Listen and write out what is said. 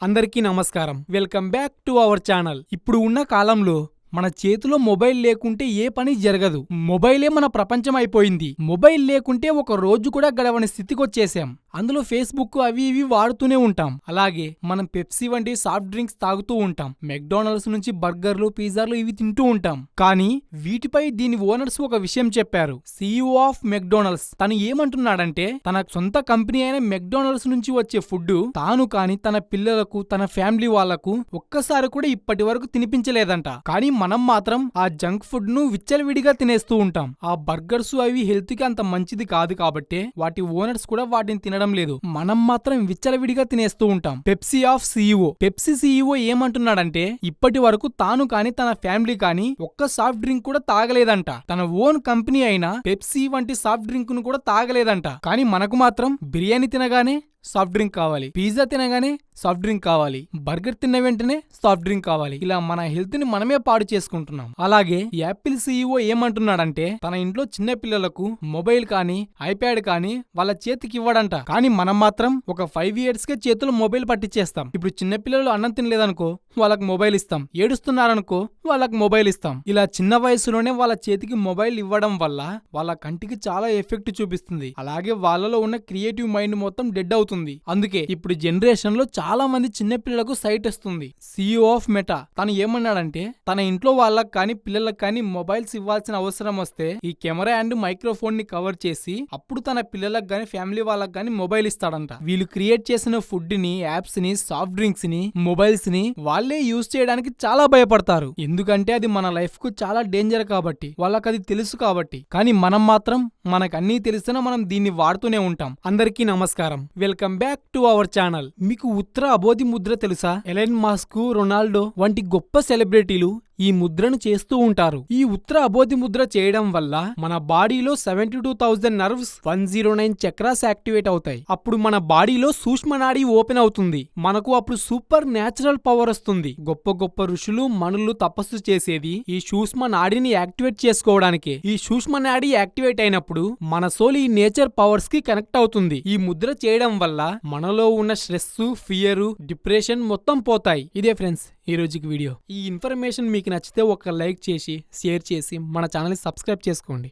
అందరికీ నమస్కారం. Welcome back to our channel. ఇప్పుడు ఉన్న కాలంలో మన చేతిలో మొబైల్ లేకుంటే ఏ పని జరగదు. మొబైలే మన ప్రపంచం అయిపోయింది. మొబైల్ లేకుంటే ఒక రోజు కూడా గడవని స్థితికొచ్చేసాం. అందులో ఫేస్బుక్ అవి ఇవి వాడుతూనే ఉంటాం. అలాగే మనం పెప్సీ వంటి సాఫ్ట్ డ్రింక్స్ తాగుతూ ఉంటాం. మెక్డానల్డ్స్ నుంచి బర్గర్లు, పిజ్జాలు ఇవి తింటూ ఉంటాం. కానీ వీటిపై దీని ఓనర్స్ ఒక విషయం చెప్పారు. CEO ఆఫ్ మెక్డానల్డ్స్ తను ఏమంటున్నాడంటే, తన సొంత కంపెనీ అయిన మెక్డానల్డ్స్ నుంచి వచ్చే ఫుడ్ తాను కాని తన పిల్లలకు, తన ఫ్యామిలీ వాళ్లకు ఒక్కసారి కూడా ఇప్పటి వరకు తినిపించలేదంట. కానీ మనం మాత్రం ఆ జంక్ ఫుడ్ ను విచ్చలవిడిగా తినేస్తూ ఉంటాం. ఆ బర్గర్స్ అవి హెల్త్ కి అంత మంచిది కాదు కాబట్టే వాటి ఓనర్స్ కూడా వాటిని తినడం లేదు. మనం మాత్రం విచ్చలవిడిగా తినేస్తూ ఉంటాం. Pepsi of CEO. Pepsi CEO ఏమంటున్నాడంటే, ఇప్పటి వరకు తాను కాని తన ఫ్యామిలీ కాని ఒక్క సాఫ్ట్ డ్రింక్ కూడా తాగలేదంట. తన ఓన్ కంపెనీ అయిన పెప్సీ వంటి సాఫ్ట్ డ్రింక్ ను కూడా తాగలేదంట. కానీ మనకు మాత్రం బిర్యానీ తినగానే సాఫ్ట్ డ్రింక్ కావాలి, పిజ్జా తినగానే సాఫ్ట్ డ్రింక్ కావాలి, బర్గర్ తిన్న వెంటనే సాఫ్ట్ డ్రింక్ కావాలి. ఇలా మన హెల్త్ ని మనమే పాడు చేసుకుంటున్నాం. అలాగే యాపిల్ CEO ఏమంటున్నాడంటే, తన ఇంట్లో చిన్న పిల్లలకు మొబైల్ కానీ ఐప్యాడ్ కానీ వాళ్ళ చేతికి ఇవ్వడంట. కానీ మనం మాత్రం ఒక 5 years కే చేతులు మొబైల్ పట్టించేస్తాం. ఇప్పుడు చిన్న పిల్లలు అన్నం తినలేదనుకో వాళ్ళకి మొబైల్ ఇస్తాం, ఏడుస్తున్నారనుకో వాళ్ళకి మొబైల్ ఇస్తాం. ఇలా చిన్న వయసులోనే వాళ్ళ చేతికి మొబైల్ ఇవ్వడం వల్ల వాళ్ళ కంటికి చాలా ఎఫెక్ట్ చూపిస్తుంది. అలాగే వాళ్ళలో ఉన్న క్రియేటివ్ మైండ్ మొత్తం డెడ్ అవుతుంది. అందుకే ఇప్పుడు జనరేషన్ లో చాలా మంది చిన్న పిల్లలకు సైట్ వస్తుంది. CEO ఆఫ్ మెటా తను ఏమన్నాడంటే, తన ఇంట్లో వాళ్ళకి కానీ పిల్లలకు కానీ మొబైల్స్ ఇవ్వాల్సిన అవసరం వస్తే ఈ కెమెరా అండ్ మైక్రోఫోన్ ని కవర్ చేసి అప్పుడు తన పిల్లలకు గానీ ఫ్యామిలీ వాళ్ళకి గానీ మొబైల్ ఇస్తాడంట. వీళ్ళు క్రియేట్ చేసిన ఫుడ్ ని, యాప్స్ ని, సాఫ్ట్ డ్రింక్స్ ని, మొబైల్స్ ని వాళ్ళే యూజ్ చేయడానికి చాలా భయపడతారు. ఎందుకంటే అది మన లైఫ్ కు చాలా డేంజర్ కాబట్టి, వాళ్ళకి అది తెలుసు కాబట్టి. కానీ మనం మాత్రం మనకన్నీ తెలిసినా మనం దీన్ని వాడుతూనే ఉంటాం. అందరికీ నమస్కారం. Welcome back to our channel. మీకు ఉత్తర అబోధి ముద్ర తెలుసా? ఎలన్ మస్క్, రొనాల్డో వంటి గొప్ప సెలబ్రిటీలు ఈ ముద్రను చేస్తూ ఉంటారు. ఈ ఉత్తర అబోధి ముద్ర చేయడం వల్ల మన బాడీలో 72,000 నర్వ్స్, 109 చక్రాస్ యాక్టివేట్ అవుతాయి. అప్పుడు మన బాడీలో సూక్ష్మ నాడి ఓపెన్ అవుతుంది. మనకు అప్పుడు సూపర్ న్యాచురల్ పవర్ వస్తుంది. గొప్ప గొప్ప ఋషులు, మనులు తపస్సు చేసేది ఈ సూక్ష్మ నాడిని యాక్టివేట్ చేసుకోవడానికే. ఈ సూక్ష్మ నాడి యాక్టివేట్ అయినప్పుడు మన సోల్ ఈ నేచర్ పవర్స్ కి కనెక్ట్ అవుతుంది. ఈ ముద్ర చేయడం వల్ల మనలో ఉన్న స్ట్రెస్, ఫియర్, డిప్రెషన్ మొత్తం పోతాయి. ఇదే ఫ్రెండ్స్ ఈ రోజుకి వీడియో. ఈ ఇన్ఫర్మేషన్ మీకు నచ్చితే ఒక లైక్ చేసి, షేర్ చేసి మన ఛానల్ని సబ్స్క్రైబ్ చేసుకోండి.